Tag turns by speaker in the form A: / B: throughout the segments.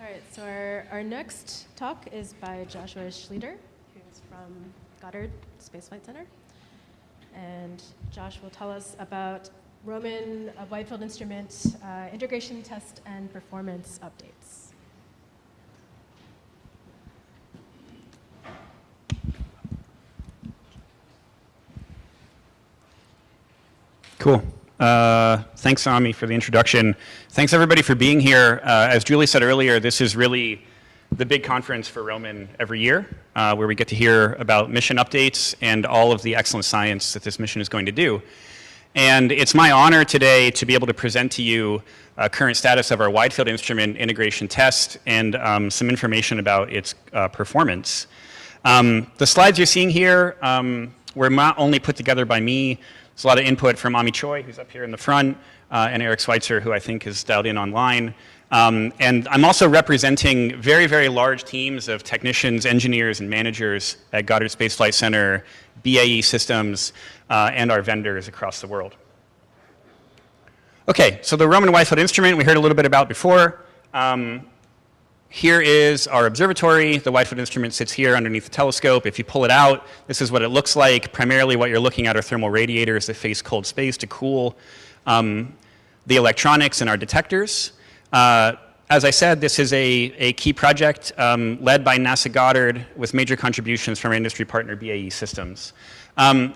A: right, so our next talk is by Joshua Schlieder, who's from Goddard Space Flight Center. And Josh will tell us about Roman wide field instrument integration, test, and performance updates.
B: Cool. Thanks, Ami, for the introduction. Thanks, everybody, for being here. As Julie said earlier, this is really the big conference for Roman every year, where we get to hear about mission updates and all of the excellent science that this mission is going to do. And it's my honor today to be able to present to you current status of our wide field instrument integration test and some information about its performance. The slides you're seeing here were not only put together by me. There's a lot of input from Ami Choi, who's up here in the front, and Eric Schweitzer, who I think is dialed in online. And I'm also representing very, very large teams of technicians, engineers, and managers at Goddard Space Flight Center, BAE Systems, and our vendors across the world. Okay, so the Roman wide field instrument we heard a little bit about before. Here is our observatory. The wide field instrument sits here underneath the telescope. If you pull it out, this is what it looks like. Primarily what you're looking at are thermal radiators that face cold space to cool the electronics in our detectors. As I said, this is a key project led by NASA Goddard with major contributions from our industry partner BAE Systems.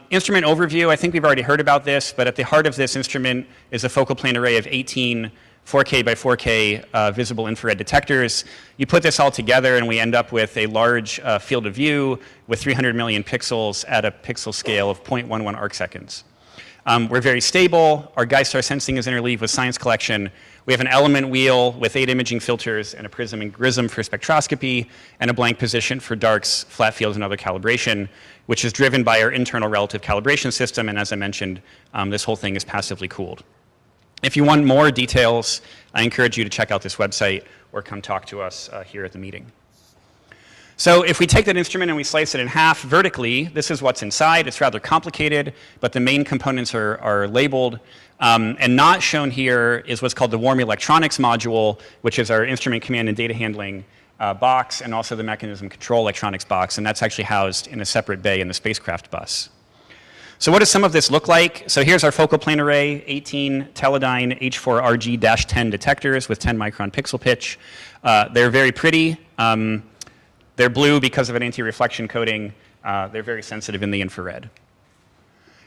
B: Instrument overview, I think we've already heard about this, but at the heart of this instrument is a focal plane array of 18 4K by 4K visible infrared detectors. You put this all together and we end up with a large field of view with 300 million pixels at a pixel scale of 0.11 arc seconds. We're very stable. Our Geistar sensing is interleaved with science collection. We have an element wheel with 8 imaging filters and a prism and grism for spectroscopy and a blank position for darks, flat fields, and other calibration, which is driven by our internal relative calibration system. And as I mentioned, this whole thing is passively cooled. If you want more details, I encourage you to check out this website or come talk to us here at the meeting. So if we take that instrument and we slice it in half vertically, this is what's inside. It's rather complicated, but the main components are labeled. And not shown here is what's called the warm electronics module, which is our instrument command and data handling box, and also the mechanism control electronics box. And that's actually housed in a separate bay in the spacecraft bus. So what does some of this look like? So here's our focal plane array, 18 Teledyne H4RG-10 detectors with 10 micron pixel pitch. They're very pretty. They're blue because of an anti-reflection coating. They're very sensitive in the infrared.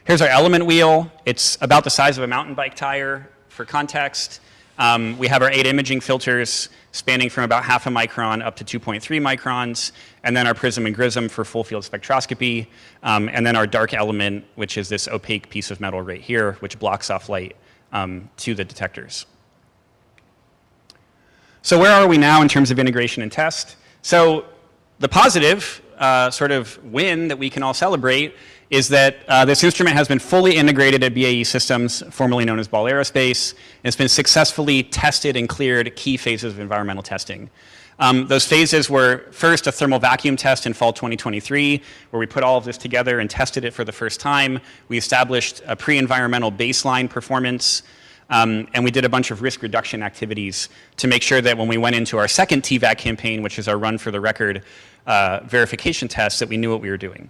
B: Here's our element wheel. It's about the size of a mountain bike tire. For context, we have our 8 imaging filters spanning from about half a micron up to 2.3 microns, and then our prism and grism for full field spectroscopy, and then our dark element, which is this opaque piece of metal right here, which blocks off light to the detectors. So where are we now in terms of integration and test? So the positive sort of win that we can all celebrate is that this instrument has been fully integrated at BAE Systems, formerly known as Ball Aerospace, and it's been successfully tested and cleared key phases of environmental testing. Those phases were first a thermal vacuum test in fall 2023, where we put all of this together and tested it for the first time. We established a pre-environmental baseline performance, and we did a bunch of risk reduction activities to make sure that when we went into our second TVAC campaign, which is our run for the record verification test, that we knew what we were doing.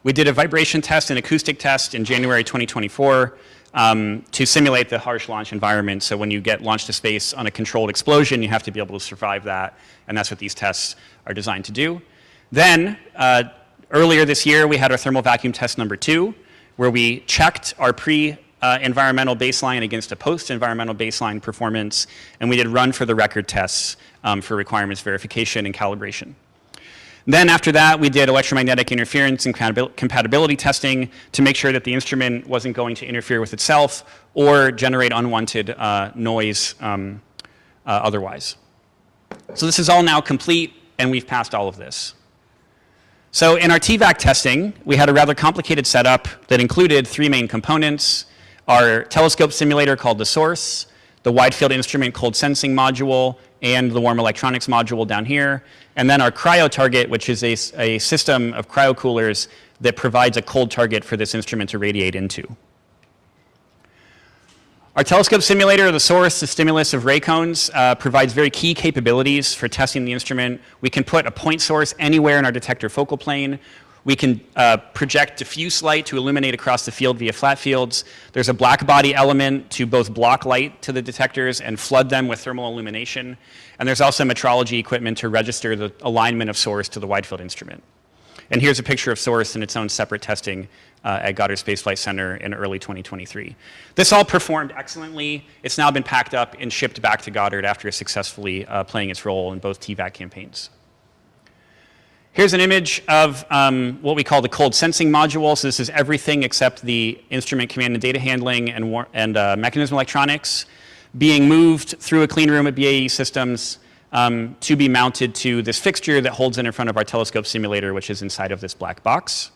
B: We did a vibration test and acoustic test in January 2024 to simulate the harsh launch environment. So when you get launched to space on a controlled explosion, you have to be able to survive that, and that's what these tests are designed to do. Then, earlier this year, we had our thermal vacuum test number 2, where we checked our environmental baseline against a post-environmental baseline performance, and we did run for the record tests for requirements verification and calibration. Then after that, we did electromagnetic interference and compatibility testing to make sure that the instrument wasn't going to interfere with itself or generate unwanted noise otherwise. So this is all now complete, and we've passed all of this. So in our TVAC testing, we had a rather complicated setup that included 3 main components: our telescope simulator called the Source, the wide field instrument cold sensing module, and the warm electronics module down here, and then our cryo target, which is a system of cryocoolers that provides a cold target for this instrument to radiate into. Our telescope simulator, the source, the stimulus of ray cones, provides very key capabilities for testing the instrument. We can put a point source anywhere in our detector focal plane. We can project diffuse light to illuminate across the field via flat fields. There's a black body element to both block light to the detectors and flood them with thermal illumination. And there's also metrology equipment to register the alignment of source to the wide field instrument. And here's a picture of source in its own separate testing at Goddard Space Flight Center in early 2023. This all performed excellently. It's now been packed up and shipped back to Goddard after successfully playing its role in both TVAC campaigns. Here's an image of what we call the cold sensing module. So this is everything except the instrument command and data handling and mechanism electronics being moved through a clean room at BAE Systems to be mounted to this fixture that holds it in front of our telescope simulator, which is inside of this black box.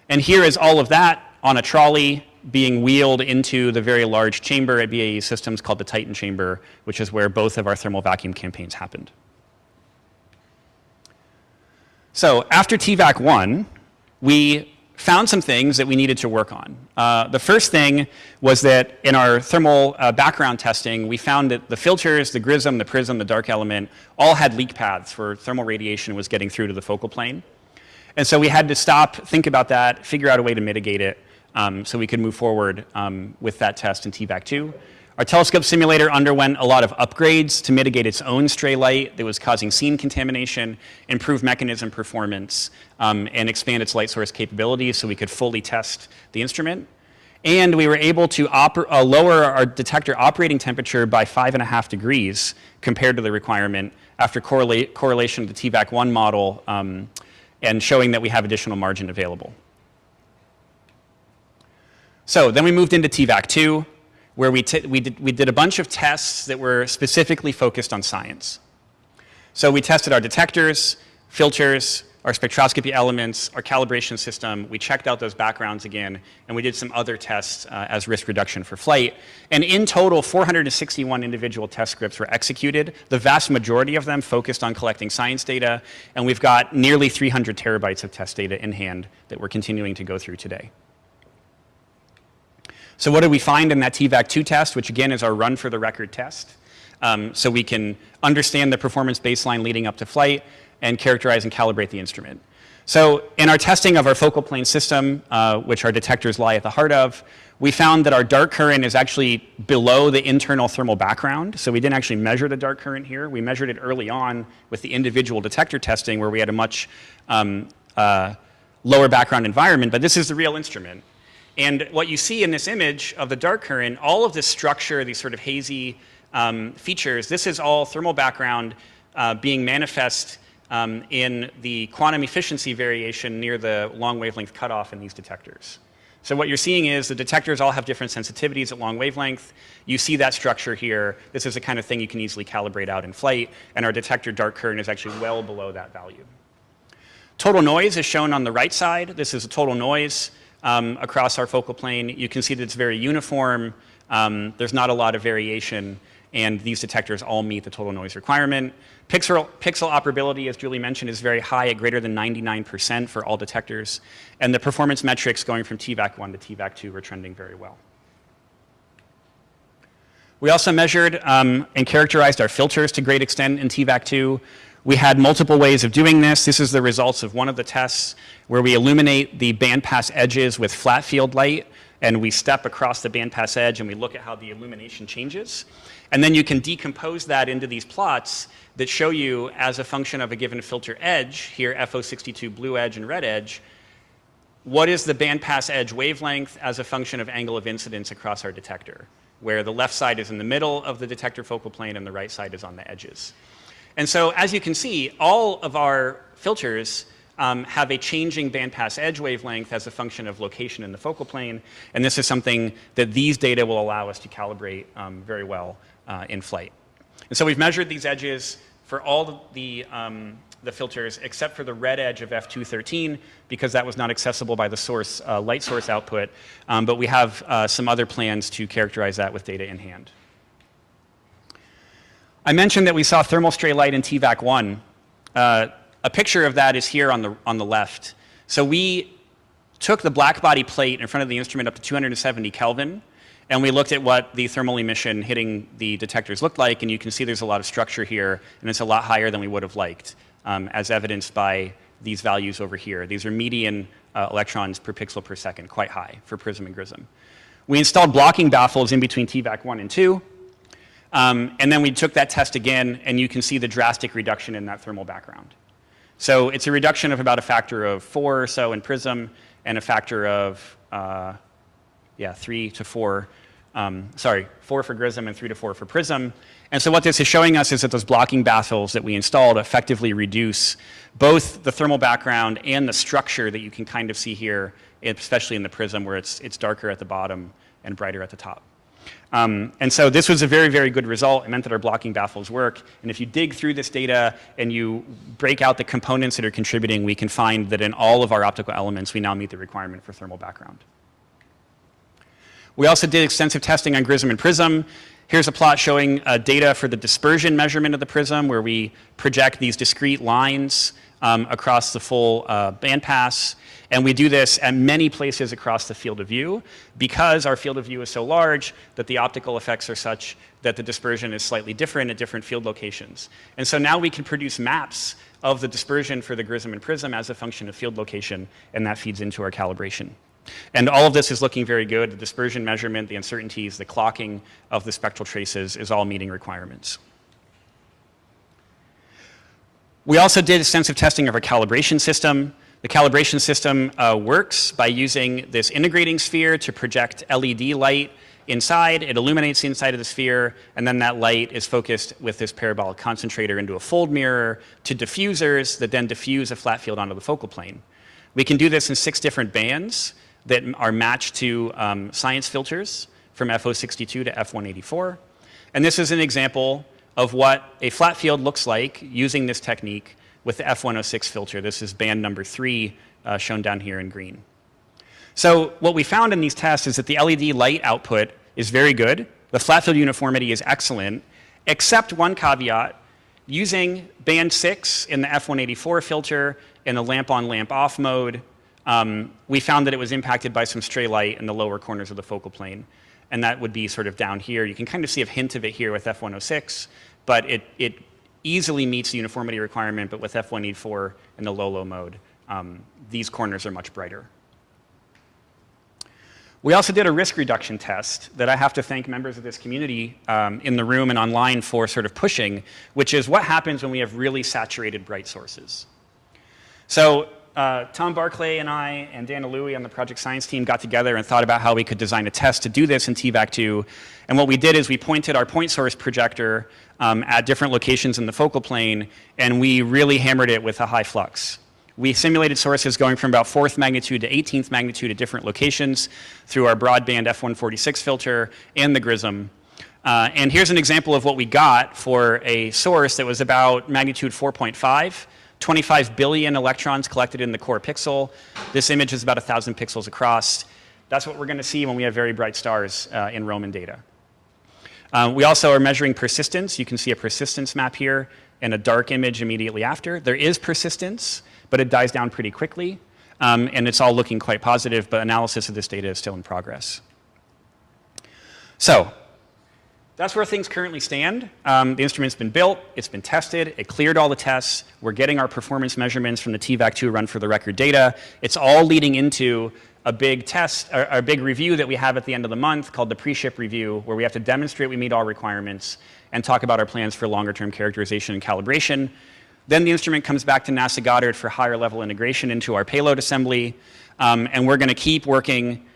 B: And here is all of that on a trolley being wheeled into the very large chamber at BAE Systems called the Titan chamber, which is where both of our thermal vacuum campaigns happened. So after TVAC 1, we found some things that we needed to work on. The first thing was that in our thermal background testing, we found that the filters, the grism, the prism, the dark element, all had leak paths where thermal radiation was getting through to the focal plane. And so we had to stop, think about that, figure out a way to mitigate it so we could move forward with that test in TVAC 2. Our telescope simulator underwent a lot of upgrades to mitigate its own stray light that was causing scene contamination, improve mechanism performance, and expand its light source capabilities so we could fully test the instrument. And we were able to lower our detector operating temperature by 5.5 degrees compared to the requirement after correlation to the TVAC 1 model and showing that we have additional margin available. So then we moved into TVAC 2. Where we did a bunch of tests that were specifically focused on science. So we tested our detectors, filters, our spectroscopy elements, our calibration system. We checked out those backgrounds again, and we did some other tests as risk reduction for flight. And in total, 461 individual test scripts were executed. The vast majority of them focused on collecting science data, and we've got nearly 300 terabytes of test data in hand that we're continuing to go through today. So what did we find in that TVAC 2 test, which again is our run for the record test, so we can understand the performance baseline leading up to flight and characterize and calibrate the instrument. So in our testing of our focal plane system, which our detectors lie at the heart of, we found that our dark current is actually below the internal thermal background. So we didn't actually measure the dark current here. We measured it early on with the individual detector testing where we had a much lower background environment, but this is the real instrument. And what you see in this image of the dark current, all of this structure, these sort of hazy features, this is all thermal background being manifest in the quantum efficiency variation near the long wavelength cutoff in these detectors. So what you're seeing is the detectors all have different sensitivities at long wavelength. You see that structure here. This is the kind of thing you can easily calibrate out in flight, and our detector dark current is actually well below that value. Total noise is shown on the right side. This is a total noise across our focal plane. You can see that it's very uniform. There's not a lot of variation, and these detectors all meet the total noise requirement. Pixel operability, as Julie mentioned, is very high at greater than 99% for all detectors. And the performance metrics going from TVAC 1 to TVAC 2 were trending very well. We also measured and characterized our filters to great extent in TVAC 2. We had multiple ways of doing this. This is the results of one of the tests where we illuminate the bandpass edges with flat field light, and we step across the bandpass edge and we look at how the illumination changes. And then you can decompose that into these plots that show you as a function of a given filter edge, here FO62 blue edge and red edge, what is the bandpass edge wavelength as a function of angle of incidence across our detector, where the left side is in the middle of the detector focal plane and the right side is on the edges. And so as you can see, all of our filters have a changing bandpass edge wavelength as a function of location in the focal plane, and this is something that these data will allow us to calibrate very well in flight. And so we've measured these edges for all the filters except for the red edge of F213 because that was not accessible by the source, light source output, but we have some other plans to characterize that with data in hand. I mentioned that we saw thermal stray light in TVAC 1. A picture of that is here on the left. So we took the black body plate in front of the instrument up to 270 Kelvin, And we looked at what the thermal emission hitting the detectors looked like, and you can see there's a lot of structure here, and it's a lot higher than we would have liked, as evidenced by these values over here. These are median electrons per pixel per second, quite high for PRISM and GRISM. We installed blocking baffles in between TVAC 1 and 2, and then we took that test again, and you can see the drastic reduction in that thermal background. So it's a reduction of about a factor of 4 or so in PRISM, and a factor of 3 to 4, 4 for GRISM and 3 to 4 for PRISM. And so what this is showing us is that those blocking baffles that we installed effectively reduce both the thermal background and the structure that you can kind of see here, especially in the PRISM where it's darker at the bottom and brighter at the top. And so this was a very, very good result. It meant that our blocking baffles work. And if you dig through this data and you break out the components that are contributing, we can find that in all of our optical elements, we now meet the requirement for thermal background. We also did extensive testing on GRISM and PRISM. Here's a plot showing data for the dispersion measurement of the PRISM, where we project these discrete lines across the full bandpass. And we do this at many places across the field of view because our field of view is so large that the optical effects are such that the dispersion is slightly different at different field locations. And so now we can produce maps of the dispersion for the GRISM and PRISM as a function of field location, and that feeds into our calibration. And all of this is looking very good. The dispersion measurement, the uncertainties, the clocking of the spectral traces is all meeting requirements. We also did extensive testing of our calibration system. The calibration system works by using this integrating sphere to project LED light inside. It illuminates the inside of the sphere, and then that light is focused with this parabolic concentrator into a fold mirror to diffusers that then diffuse a flat field onto the focal plane. We can do this in 6 different bands that are matched to science filters from F062 to F184. And this is an example of what a flat field looks like using this technique with the F106 filter. This is band number 3, shown down here in green. So what we found in these tests is that the LED light output is very good. The flat field uniformity is excellent, except one caveat. Using band 6 in the F184 filter in the lamp on, lamp off mode, we found that it was impacted by some stray light in the lower corners of the focal plane. And that would be sort of down here. You can kind of see a hint of it here with F106, but it easily meets the uniformity requirement, but with F184 in the low mode, these corners are much brighter. We also did a risk reduction test that I have to thank members of this community in the room and online for sort of pushing, which is what happens when we have really saturated bright sources. So Tom Barclay and I and Dana Louie on the project science team got together and thought about how we could design a test to do this in TVAC 2. And what we did is we pointed our point source projector at different locations in the focal plane, and we really hammered it with a high flux. We simulated sources going from about 4th magnitude to 18th magnitude at different locations through our broadband F146 filter and the GRISM. And here's an example of what we got for a source that was about magnitude 4.5. 25 billion electrons collected in the core pixel. This image is about 1,000 pixels across. That's what we're going to see when we have very bright stars in Roman data. We also are measuring persistence. You can see a persistence map here and a dark image immediately after. There is persistence, but it dies down pretty quickly. And it's all looking quite positive, but analysis of this data is still in progress. So that's where things currently stand. The instrument's been built, it's been tested, it cleared all the tests. We're getting our performance measurements from the TVAC 2 run for the record data. It's all leading into a big test, or a big review that we have at the end of the month called the pre-ship review, where we have to demonstrate we meet all requirements and talk about our plans for longer-term characterization and calibration. Then the instrument comes back to NASA Goddard for higher level integration into our payload assembly, and we're going to keep working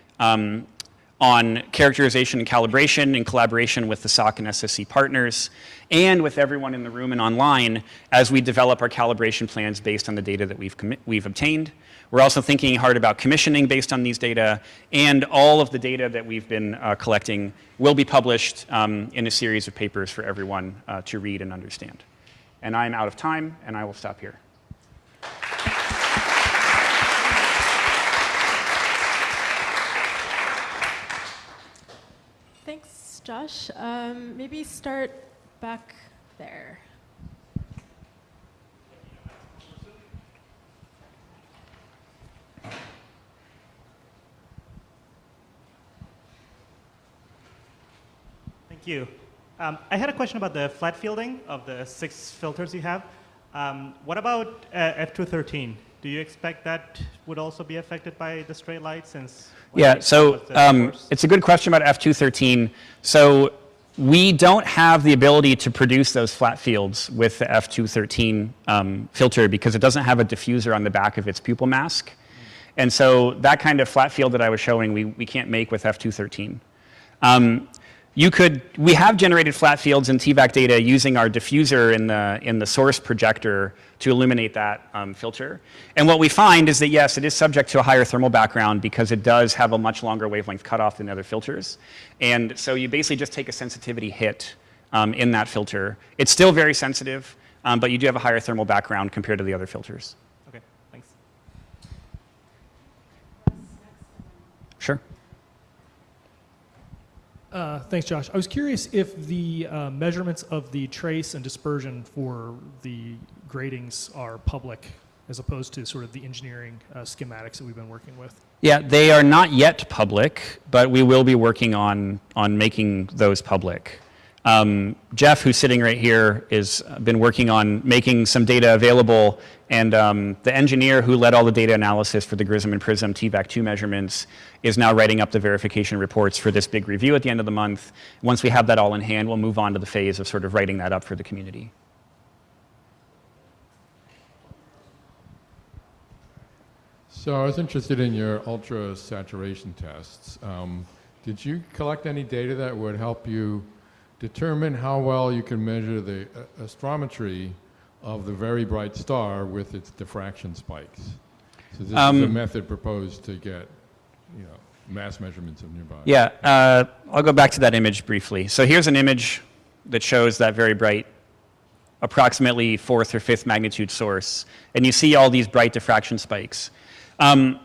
B: on characterization and calibration in collaboration with the SOC and SSC partners and with everyone in the room and online as we develop our calibration plans based on the data that we've obtained. We're also thinking hard about commissioning based on these data, and all of the data that we've been collecting will be published in a series of papers for everyone to read and understand. And I'm out of time, and I will stop here.
A: Thanks, Josh. Maybe start back there.
C: Thank you. I had a question about the flat fielding of the 6 filters you have. What about F213? Do you expect that would also be affected by the stray light since?
B: Yeah, so it's a good question about F213. So we don't have the ability to produce those flat fields with the F213 filter because it doesn't have a diffuser on the back of its pupil mask. And so that kind of flat field that I was showing, we can't make with F213. We have generated flat fields in TVAC data using our diffuser in the source projector to illuminate that filter. And what we find is that, yes, it is subject to a higher thermal background because it does have a much longer wavelength cutoff than other filters. And so you basically just take a sensitivity hit in that filter. It's still very sensitive, but you do have a higher thermal background compared to the other filters.
C: Okay, thanks.
B: Sure.
D: Thanks, Josh. I was curious if the measurements of the trace and dispersion for the gratings are public as opposed to sort of the engineering schematics that we've been working with.
B: Yeah, they are not yet public, but we will be working on making those public. Jeff, who's sitting right here, has been working on making some data available, and the engineer who led all the data analysis for the GRISM and PRISM TVAC2 measurements is now writing up the verification reports for this big review at the end of the month. Once we have that all in hand, we'll move on to the phase of sort of writing that up for the community.
E: So I was interested in your ultra saturation tests. Did you collect any data that would help you determine how well you can measure the astrometry of the very bright star with its diffraction spikes? So this is a method proposed to get, mass measurements of nearby.
B: Yeah, I'll go back to that image briefly. So here's an image that shows that very bright, approximately 4th or 5th magnitude source, and you see all these bright diffraction spikes. The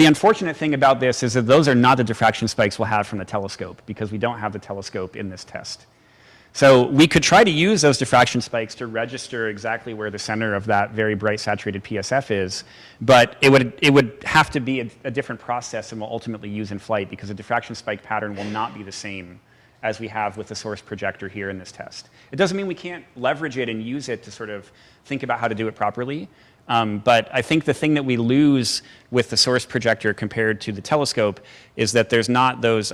B: unfortunate thing about this is that those are not the diffraction spikes we'll have from the telescope because we don't have the telescope in this test. So we could try to use those diffraction spikes to register exactly where the center of that very bright saturated PSF is, but it would have to be a different process than we'll ultimately use in flight because the diffraction spike pattern will not be the same as we have with the source projector here in this test. It doesn't mean we can't leverage it and use it to sort of think about how to do it properly. But I think the thing that we lose with the source projector compared to the telescope is that there's not those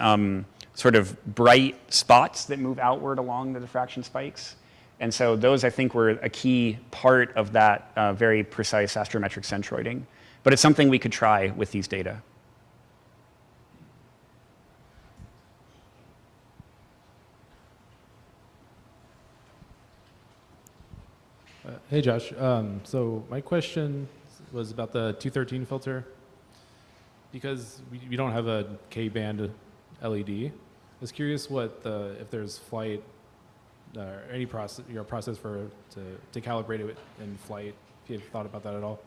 B: sort of bright spots that move outward along the diffraction spikes. And so those, I think, were a key part of that very precise astrometric centroiding. But it's something we could try with these data.
F: Hey, Josh. So my question was about the 213 filter. Because we don't have a K-band LED, I was curious if there's flight or any process to calibrate it in flight. If you had thought about that at all.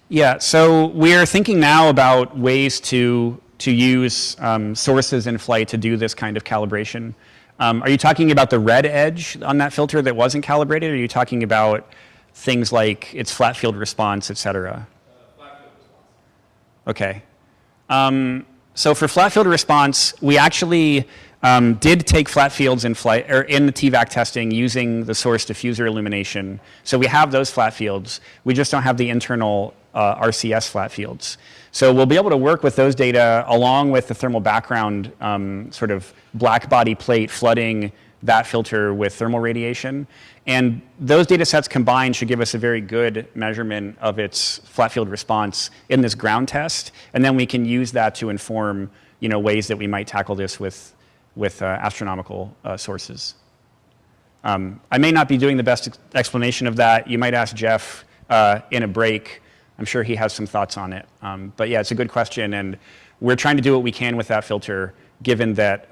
F: Yeah.
B: So we're thinking now about ways to use sources in flight to do this kind of calibration. Are you talking about the red edge on that filter that wasn't calibrated? Or are you talking about things like its flat field response, et cetera?
F: Flat field response.
B: Okay. So for flat field response, we actually did take flat fields in flight or in the TVAC testing using the source diffuser illumination. So we have those flat fields. We just don't have the internal RCS flat fields. So we'll be able to work with those data along with the thermal background sort of black body plate flooding that filter with thermal radiation. And those data sets combined should give us a very good measurement of its flat field response in this ground test. And then we can use that to inform ways that we might tackle this with astronomical sources. I may not be doing the best explanation of that. You might ask Jeff in a break. I'm sure he has some thoughts on it. But yeah, it's a good question. And we're trying to do what we can with that filter, given that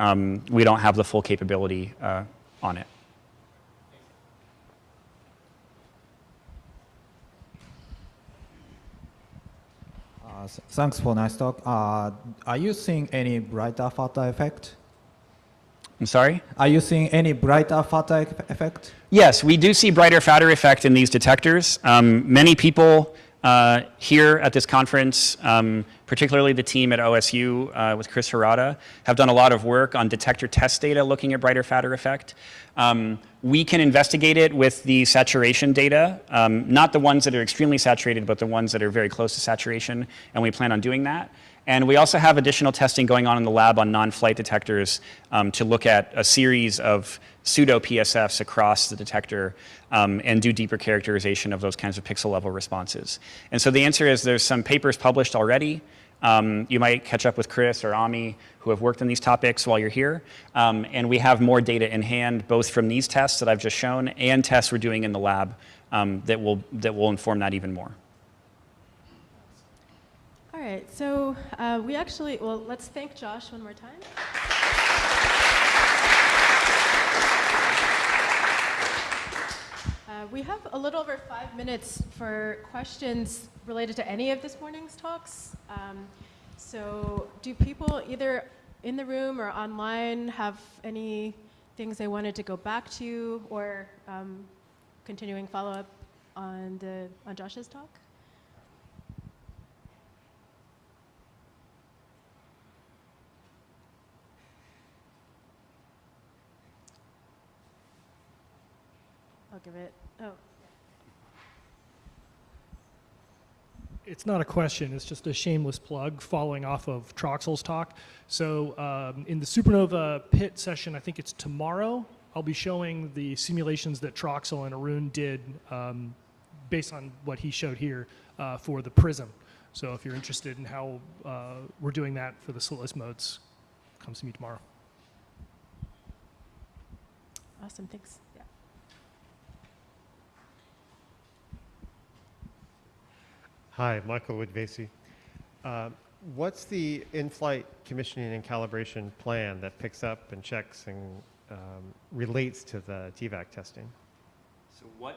B: we don't have the full capability on it.
G: Thanks for nice talk. Are you seeing any brighter fatter effect?
B: I'm sorry?
G: Are you seeing any brighter fatter effect?
B: Yes, we do see brighter fatter effect in these detectors. Many people here at this conference, particularly the team at OSU with Chris Harada, have done a lot of work on detector test data looking at brighter fatter effect. We can investigate it with the saturation data, not the ones that are extremely saturated, but the ones that are very close to saturation, and we plan on doing that. And we also have additional testing going on in the lab on non-flight detectors to look at a series of pseudo-PSFs across the detector and do deeper characterization of those kinds of pixel level responses. And so the answer is there's some papers published already. You might catch up with Chris or Ami, who have worked on these topics while you're here. And we have more data in hand, both from these tests that I've just shown and tests we're doing in the lab that will inform that even more.
A: All right, so let's thank Josh one more time. We have a little over 5 minutes for questions related to any of this morning's talks. So do people either in the room or online have any things they wanted to go back to or continuing follow-up on Josh's talk? I'll give it,
D: It's not a question, it's just a shameless plug following off of Troxel's talk. So in the supernova pit session, I think it's tomorrow, I'll be showing the simulations that Troxel and Arun did based on what he showed here for the prism. So if you're interested in how we're doing that for the slitless modes, come see me tomorrow.
A: Awesome, thanks. Yeah.
H: Hi, Michael Woodvasey. What's the in-flight commissioning and calibration plan that picks up and checks and relates to the TVAC testing?
B: So turn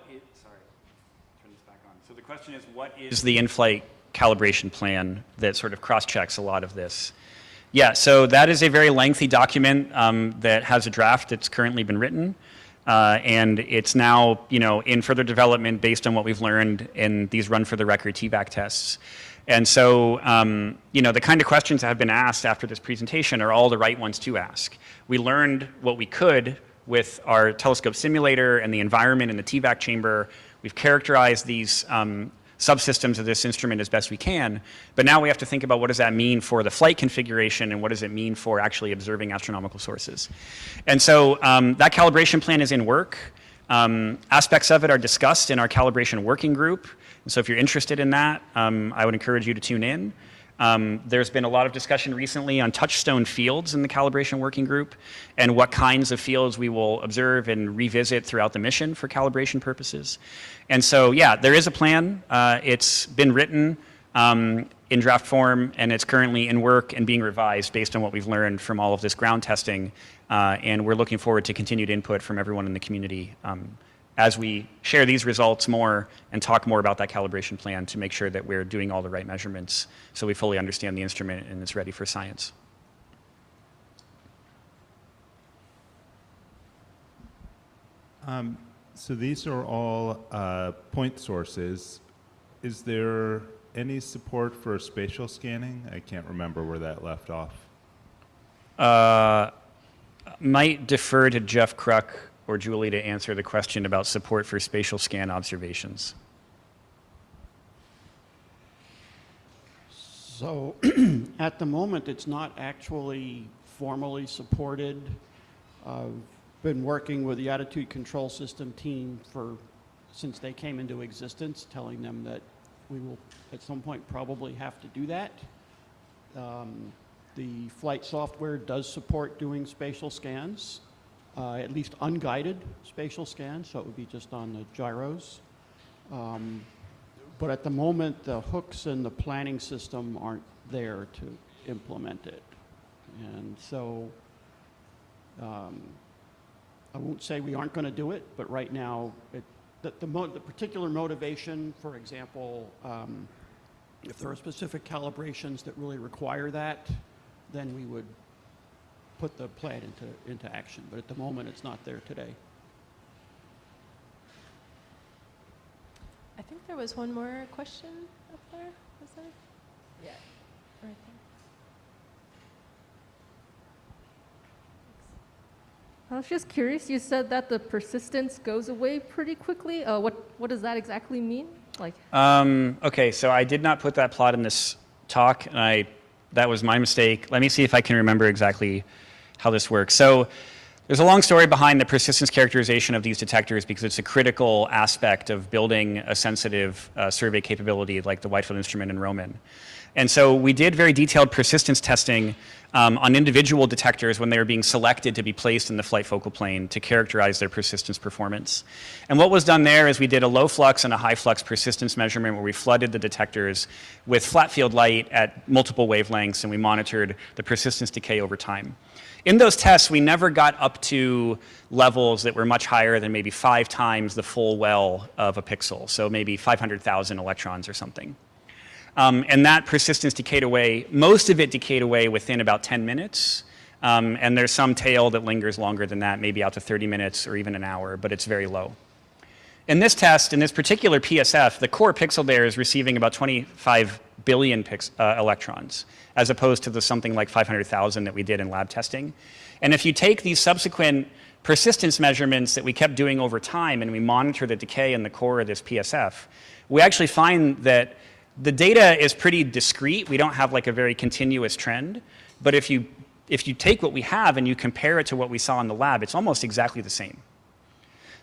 B: this back on. So the question is, what is the in-flight calibration plan that sort of cross-checks a lot of this? Yeah, so that is a very lengthy document that has a draft that's currently been written. And it's now, in further development based on what we've learned in these run-for-the-record TVAC tests. And so, the kind of questions that have been asked after this presentation are all the right ones to ask. We learned what we could with our telescope simulator and the environment in the TVAC chamber. We've characterized these subsystems of this instrument as best we can, but now we have to think about what does that mean for the flight configuration and what does it mean for actually observing astronomical sources. And so that calibration plan is in work. Aspects of it are discussed in our calibration working group. And so if you're interested in that, I would encourage you to tune in. There's been a lot of discussion recently on touchstone fields in the calibration working group and what kinds of fields we will observe and revisit throughout the mission for calibration purposes. And so, yeah, there is a plan. It's been written in draft form, and it's currently in work and being revised based on what we've learned from all of this ground testing. And we're looking forward to continued input from everyone in the community as we share these results more and talk more about that calibration plan to make sure that we're doing all the right measurements so we fully understand the instrument and it's ready for science.
I: So these are all point sources. Is there any support for spatial scanning? I can't remember where that left off.
B: Might defer to Jeff Kruk or Julie to answer the question about support for spatial scan observations.
J: So at the moment, it's not actually formally supported. I've been working with the attitude control system team since they came into existence, telling them that we will at some point probably have to do that. The flight software does support doing spatial scans, at least unguided spatial scans, so it would be just on the gyros. But at the moment, the hooks in the planning system aren't there to implement it. And so I won't say we aren't going to do it, but right now, the particular motivation, for example, if there are specific calibrations that really require that, then we would put the plan into action. But at the moment, it's not there today.
A: I think there was one more question up there. Was there? Yeah, right there.
K: I was just curious. You said that the persistence goes away pretty quickly. What does that exactly mean? Like.
B: Okay, so I did not put that plot in this talk, and that was my mistake. Let me see if I can remember exactly how this works. So there's a long story behind the persistence characterization of these detectors because it's a critical aspect of building a sensitive survey capability like the wide field instrument in Roman. And so we did very detailed persistence testing on individual detectors when they were being selected to be placed in the flight focal plane to characterize their persistence performance. And what was done there is we did a low flux and a high flux persistence measurement where we flooded the detectors with flat field light at multiple wavelengths, and we monitored the persistence decay over time. In those tests, we never got up to levels that were much higher than maybe 5 times the full well of a pixel, so maybe 500,000 electrons or something. And that persistence decayed away. Most of it decayed away within about 10 minutes. And there's some tail that lingers longer than that, maybe out to 30 minutes or even an hour, but it's very low. In this test, in this particular PSF, the core pixel there is receiving about 25 billion electrons, as opposed to the something like 500,000 that we did in lab testing. And if you take these subsequent persistence measurements that we kept doing over time and we monitor the decay in the core of this PSF, we actually find that the data is pretty discrete. We don't have like a very continuous trend. But if you take what we have and you compare it to what we saw in the lab, it's almost exactly the same.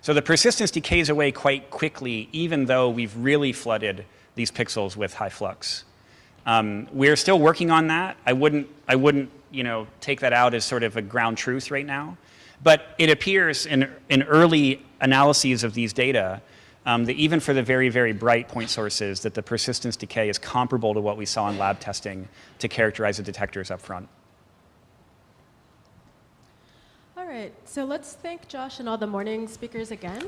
B: So the persistence decays away quite quickly, even though we've really flooded these pixels with high flux. We're still working on that. I wouldn't take that out as sort of a ground truth right now. But it appears in early analyses of these data that even for the very, very bright point sources, that the persistence decay is comparable to what we saw in lab testing to characterize the detectors up front.
A: All right, so let's thank Josh and all the morning speakers again.